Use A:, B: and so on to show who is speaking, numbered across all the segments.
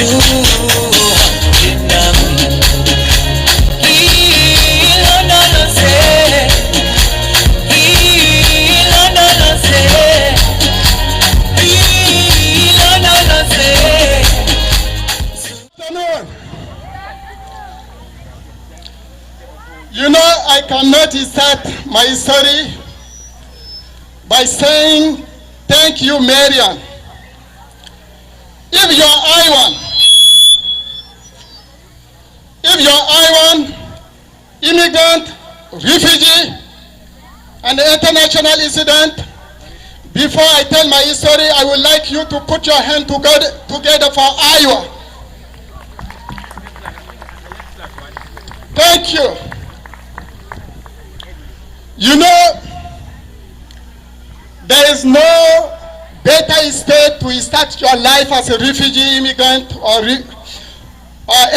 A: You know, I cannot start my story by saying thank you, Marian. If you're I1 immigrant, refugee, and international incident, before I tell my story, I would like you to put your hand together for Iowa. Thank you. You know, there is no better state to start your life as a refugee, immigrant, or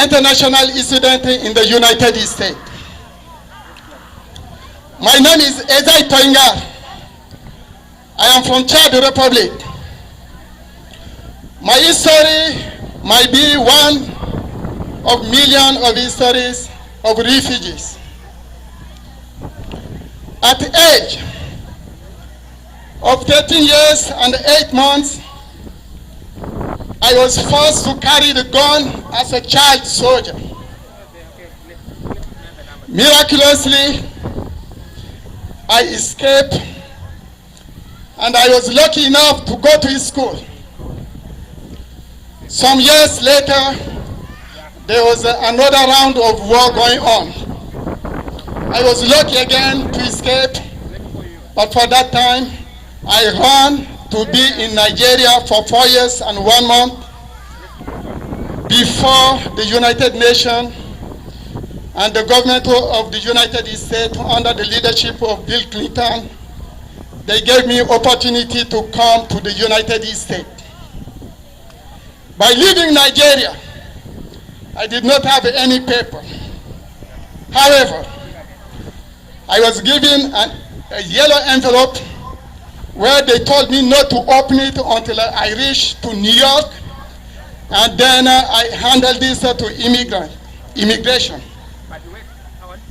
A: international incident in the United States. My name is Ezai Toinga. I am from Chad Republic. My history might be one of millions of histories of refugees. At the age of 13 years and 8 months, I was forced to carry the gun as a child soldier. Miraculously, I escaped, and I was lucky enough to go to school. Some years later, there was another round of war going on. I was lucky again to escape, but for that time, I ran to be in Nigeria for 4 years and 1 month before the United Nations and the government of the United States under the leadership of Bill Clinton. They gave me opportunity to come to the United States. By leaving Nigeria, I did not have any paper. However, I was given a yellow envelope where they told me not to open it until I reached to New York, and then I handled this to immigration.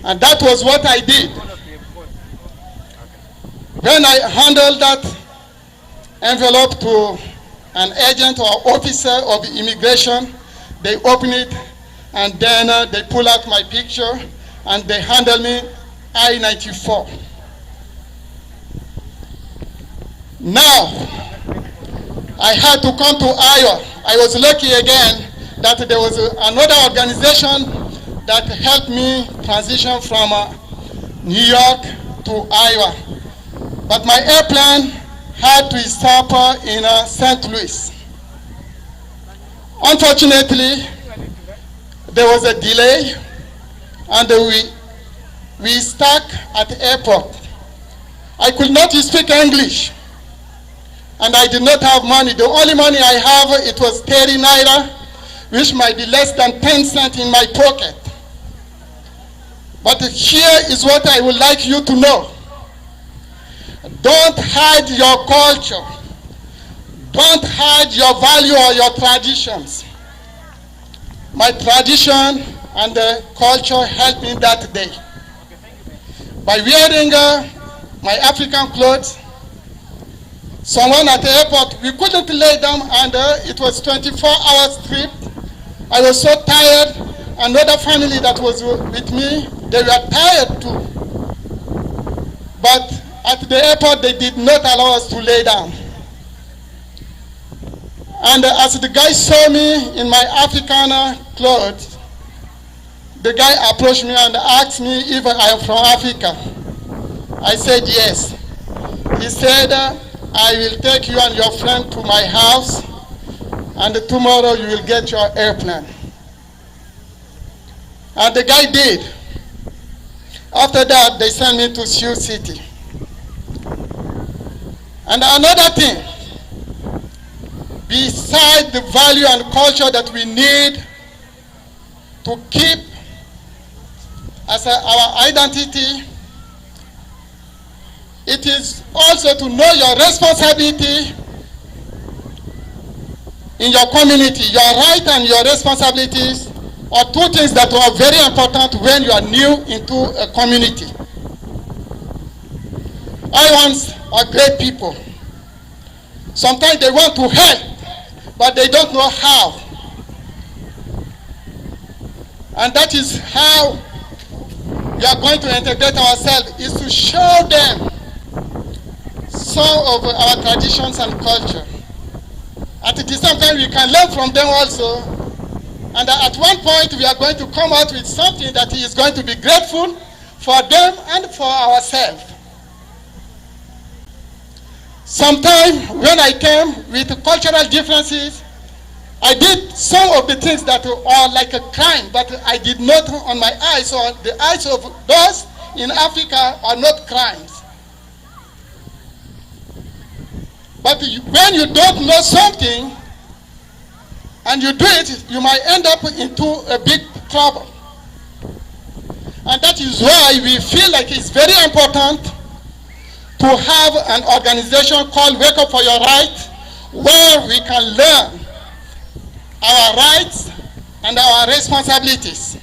A: And that was what I did. When I handled that envelope to an agent or officer of immigration, they opened it, and then they pull out my picture, and they handle me I-94. Now, I had to come to Iowa. I was lucky again that there was another organization that helped me transition from New York to Iowa. But my airplane had to stop in St. Louis. Unfortunately, there was a delay, and we stuck at the airport. I could not speak English, and I did not have money. The only money I have, it was 30 naira, which might be less than 10 cents in my pocket. But here is what I would like you to know. Don't hide your culture. Don't hide your value or your traditions. My tradition and the culture helped me that day. By wearing my African clothes, someone at the airport, we couldn't lay down, and it was 24 hours trip. I was so tired. Another family that was with me, they were tired too. But at the airport, they did not allow us to lay down. And as the guy saw me in my African clothes, the guy approached me and asked me if I am from Africa. I said yes. He said, I will take you and your friend to my house, and tomorrow you will get your airplane. And the guy did. After that, they sent me to Sioux City. And another thing, besides the value and culture that we need to keep as our identity, it is also to know your responsibility in your community, your right and your responsibilities are two things that are very important when you are new into a community. Iwans are great people. Sometimes they want to help, but they don't know how. And that is how we are going to integrate ourselves, is to show them some of our traditions and culture. At the same time, we can learn from them also. And at one point, we are going to come out with something that is going to be grateful for them and for ourselves. Sometimes, when I came with cultural differences, I did some of the things that are like a crime, but I did not on my eyes, or the eyes of those in Africa are not crimes. But when you don't know something and you do it, you might end up into a big trouble. And that is why we feel like it's very important to have an organization called Wake Up for Your Right, where we can learn our rights and our responsibilities.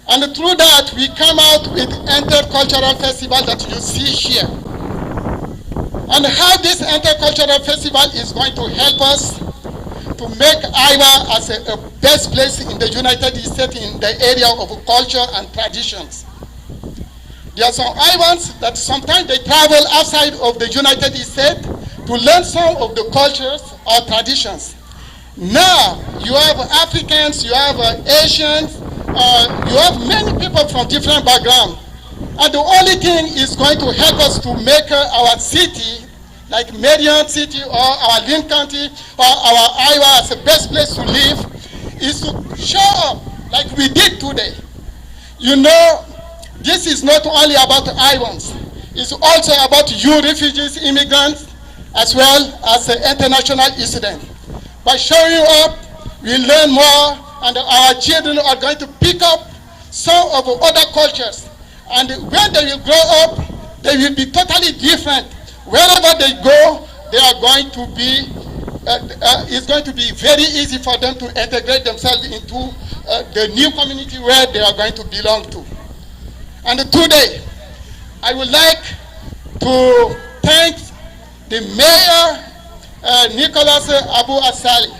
A: And through that, we come out with intercultural festival that you see here. And how this intercultural festival is going to help us to make Iowa as a best place in the United States in the area of culture and traditions. There are some Iowans that sometimes they travel outside of the United States to learn some of the cultures or traditions. Now, you have Africans, you have Asians, you have many people from different backgrounds. And the only thing is going to help us to make our city, like Marion City or our Linn County or our Iowa as the best place to live, is to show up like we did today. You know, this is not only about Iowans. It's also about you refugees, immigrants, as well as the international students. By showing up, we learn more, and our children are going to pick up some of other cultures. And when they will grow up, they will be totally different. Wherever they go, they are going to be, it's going to be very easy for them to integrate themselves into the new community where they are going to belong to. And today, I would like to thank the mayor, Nicholas Abu Asali.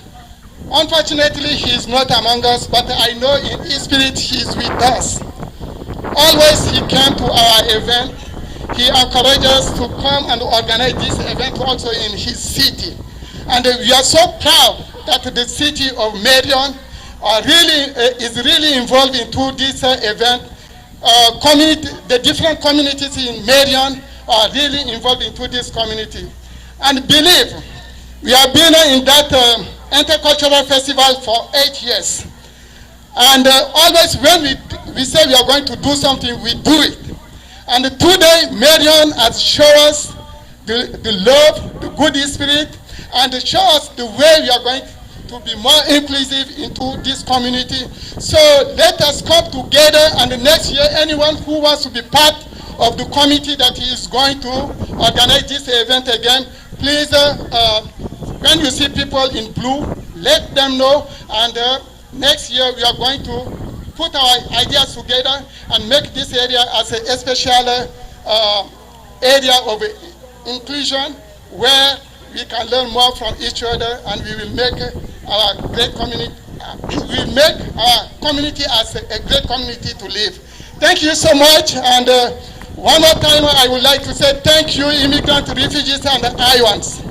A: Unfortunately, he is not among us, but I know in his spirit he is with us. Always he came to our event. He encouraged us to come and organize this event also in his city. And we are so proud that the city of Marion is really involved into this event. The different communities in Marion are really involved into this community. And believe, we have been in that intercultural festival for 8 years. And always when we say we are going to do something, we do it. And today, Marion has shown us the love, the good spirit, and show us the way we are going to be more inclusive into this community. So let us come together, and next year, anyone who wants to be part of the committee that is going to organize this event again, please, when you see people in blue, let them know, and next year we are going to put our ideas together and make this area as a special area of inclusion where we can learn more from each other, and we will make our great community, we will make our community as a great community to live. Thank you so much, and one more time I would like to say thank you, immigrant, refugees, and Iowans.